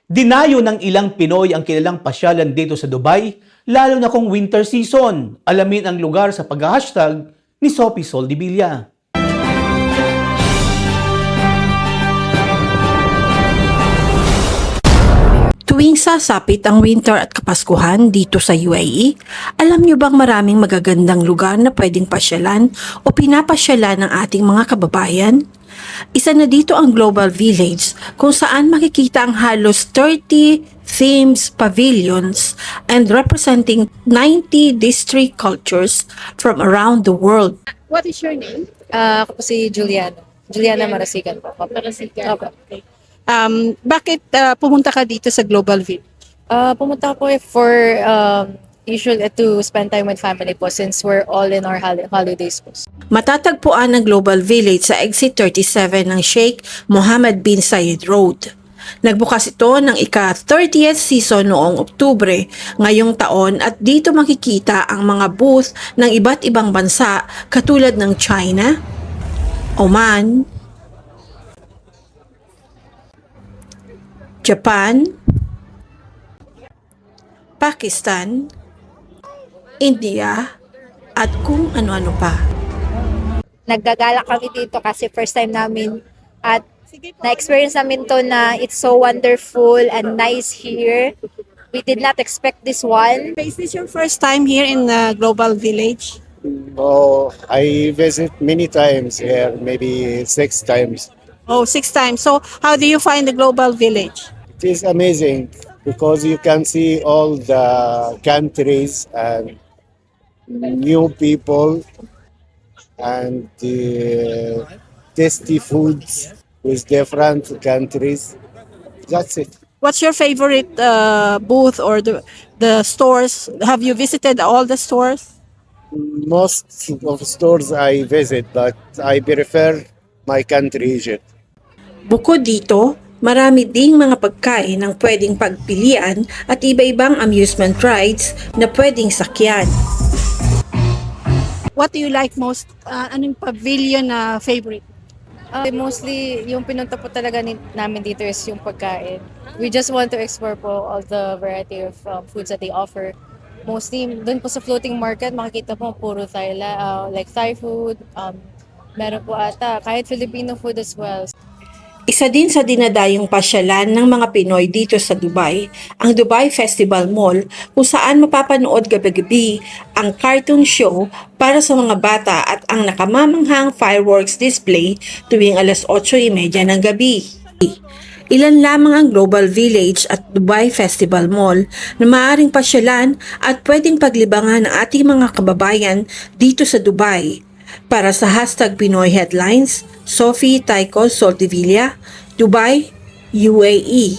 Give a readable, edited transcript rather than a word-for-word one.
Dinayo ng ilang Pinoy ang kilalang pasyalan dito sa Dubai, lalo na kung winter season. Alamin ang lugar sa pag-hashtag ni Sophie Soldevilla. Tuwing sasapit ang winter at Kapaskuhan dito sa UAE, alam niyo bang maraming magagandang lugar na pwedeng pasyalan o pinapasyalan ng ating mga kababayan? Isa na dito ang Global Village kung saan makikita ang halos 30 themes pavilions and representing 90 district cultures from around the world. What is your name? Ako po si Juliana Marasigan po. Marasigan. Opo. Bakit pumunta ka dito sa Global Village? Pumunta ko po for usual to spend time with family po since we're all in our holidays po. Matatagpuan ang Global Village sa exit 37 ng Sheikh Mohammed bin Zayed Road. Nagbukas ito ng ika-30th season noong Oktubre ngayong taon at dito makikita ang mga booth ng iba't ibang bansa katulad ng China, Oman, Japan, Pakistan, India, at kung ano-ano pa. Naggagala kami dito kasi first time namin at na-experience namin to na it's so wonderful and nice here. We did not expect this one. Is this your first time here in the Global Village? Oh, I visit many times here, maybe 6 times. Oh, 6 times. So, how do you find the Global Village? It is amazing because you can see all the countries and new people and tasty foods with different countries. That's it. What's your favorite booth or the stores? Have you visited all the stores? Most of stores I visit, but I prefer my country, Egypt. Bukod dito, marami ding mga pagkain ang pwedeng pagpilian at iba-ibang amusement rides na pwedeng sakyan. What do you like most? Anong pavilion na favorite? Mostly, yung pinunta po talaga namin dito is yung pagkain. We just want to explore po all the variety of foods that they offer. Mostly, dun po sa floating market, makikita po puro like Thai food, meron po ata, kahit Filipino food as well. Isa din sa dinadayong pasyalan ng mga Pinoy dito sa Dubai, ang Dubai Festival Mall kung saan mapapanood gabi-gabi ang cartoon show para sa mga bata at ang nakamamanghang fireworks display tuwing alas 8:30 ng gabi. Ilan lamang ang Global Village at Dubai Festival Mall na maaaring pasyalan at pwedeng paglibangan ng ating mga kababayan dito sa Dubai. Para sa hashtag Pinoy Headlines, Sophie Taiko Soldevilla, Dubai, UAE.